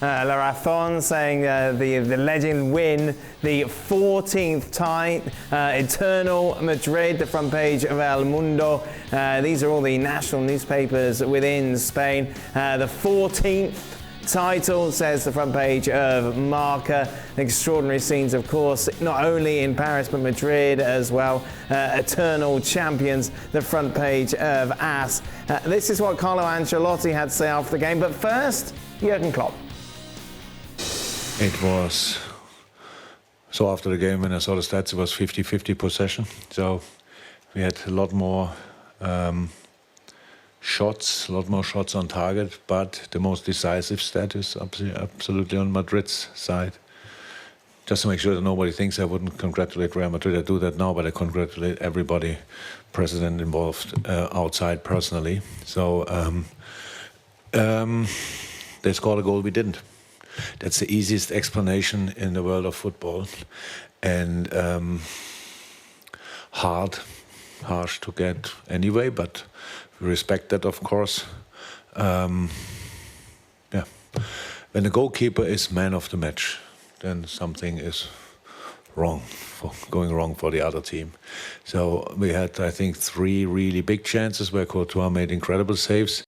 Larazón saying the legend win the 14th tie. Eternal Madrid, the front page of El Mundo. These are all the national newspapers within Spain. The 14th title, says the front page of Marca. Extraordinary scenes, of course, not only in Paris but Madrid as well. Eternal champions, the front page of AS. This is what Carlo Ancelotti had to say after the game, but first, Jurgen Klopp. It was, so after the game when I saw the stats, it was 50-50 possession, so we had a lot more shots on target, but the most decisive stat is absolutely on Madrid's side. Just to make sure that nobody thinks I wouldn't congratulate Real Madrid, I do that now, but I congratulate everybody, president involved, outside personally. So they scored a goal, we didn't. That's the easiest explanation in the world of football, and harsh to get anyway, but we respect that, of course. Yeah. When the goalkeeper is man of the match, then something is going wrong for the other team. So we had, I think, 3 really big chances where Courtois made incredible saves.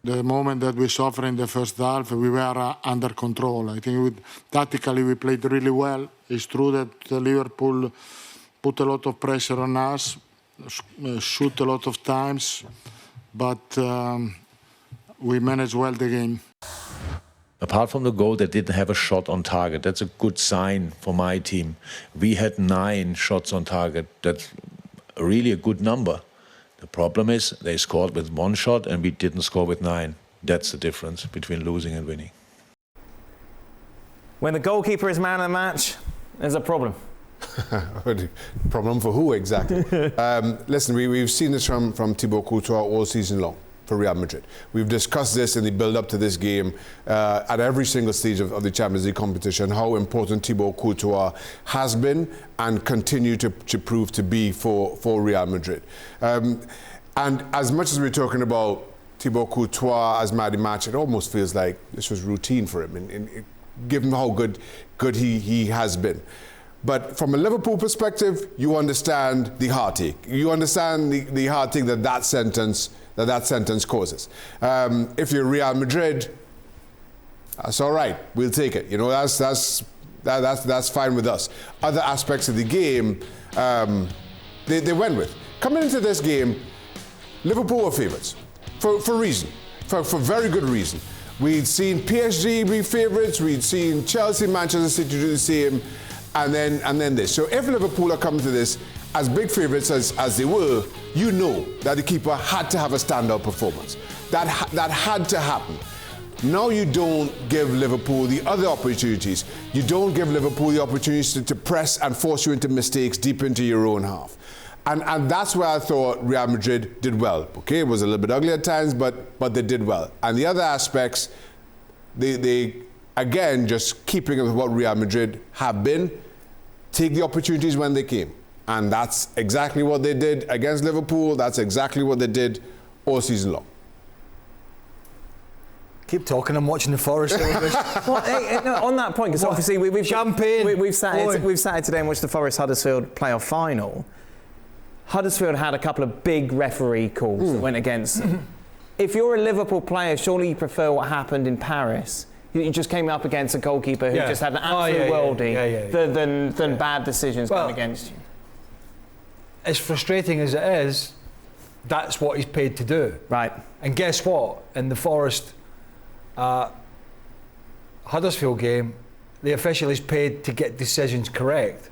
The moment that we suffered in the first half, we were under control. I think tactically we played really well. It's true that Liverpool put a lot of pressure on us, shoot a lot of times, but we managed well the game. Apart from the goal, they didn't have a shot on target. That's a good sign for my team. We had 9 shots on target. That's really a good number. The problem is they scored with 1 shot and we didn't score with 9. That's the difference between losing and winning. When the goalkeeper is man of the match, there's a problem. Problem for who exactly? Listen, we've seen this from Thibaut Courtois all season long for Real Madrid. We've discussed this in the build-up to this game at every single stage of the Champions League competition, how important Thibaut Courtois has been and continue to prove to be for Real Madrid. And as much as we're talking about Thibaut Courtois as man of the match, it almost feels like this was routine for him, given how good he has been. But from a Liverpool perspective, you understand the heartache. You understand the heartache that sentence causes. If you're Real Madrid, that's all right. We'll take it. You know, that's fine with us. Other aspects of the game, they went with. Coming into this game, Liverpool were favourites for reason, for very good reason. We'd seen PSG be favourites. We'd seen Chelsea, Manchester City do the same. And then this. So if Liverpool are coming to this as big favourites as they were, you know that the keeper had to have a standout performance. That had to happen. Now you don't give Liverpool the other opportunities. You don't give Liverpool the opportunities to press and force you into mistakes deep into your own half. And that's where I thought Real Madrid did well. Okay, it was a little bit ugly at times, but they did well. And the other aspects, they again, just keeping with what Real Madrid have been, take the opportunities when they came. And that's exactly what they did against Liverpool. That's exactly what they did all season long. Keep talking, I'm watching the Forest. Well, no, on that point, because obviously we've sat today and watched the Forest-Huddersfield playoff final. Huddersfield had a couple of big referee calls that went against them. If you're a Liverpool player, surely you prefer what happened in Paris. You just came up against a goalkeeper who just had an absolute worldie than bad decisions going against you. As frustrating as it is, that's what he's paid to do. Right. And guess what? In the Forest Huddersfield game, the official is paid to get decisions correct.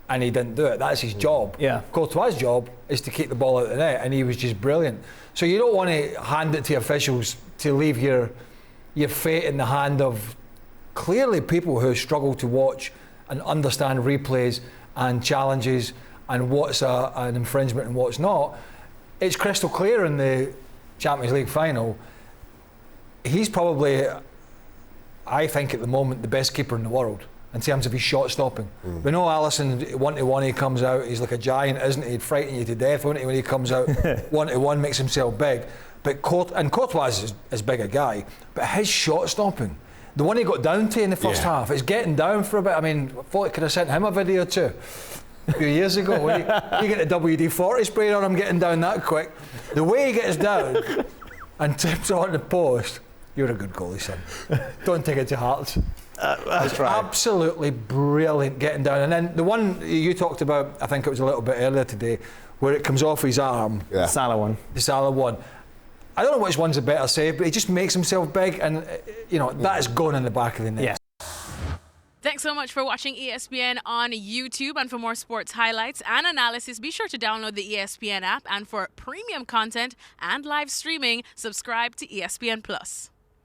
And he didn't do it. That's his job. Yeah. Courtois' job is to keep the ball out of the net, and he was just brilliant. So you don't want to hand it to officials to leave your fate in the hand of clearly people who struggle to watch and understand replays and challenges and what's an infringement and what's not. It's crystal clear in the Champions League final. He's probably, I think at the moment, the best keeper in the world in terms of his shot stopping. We know Alisson, one-to-one, he comes out, he's like a giant, isn't he? He'd frighten you to death, wouldn't he, when he comes out one-to-one, makes himself big. But Courtois is as big a guy, but his shot stopping, the one he got down to in the first half, is getting down for a bit. I mean, I thought I could have sent him a video too a few years ago. When you get the WD-40 spray on him getting down that quick. The way he gets down and tips on the post, you're a good goalie, son. Don't take it to heart. That's right. Absolutely brilliant getting down. And then the one you talked about, I think it was a little bit earlier today, where it comes off his arm. Yeah. Salah one. The Salah one. I don't know which one's a better save, but he just makes himself big, and that is gone in the back of the net. Yeah. Thanks so much for watching ESPN on YouTube. And for more sports highlights and analysis, be sure to download the ESPN app. And for premium content and live streaming, subscribe to ESPN Plus.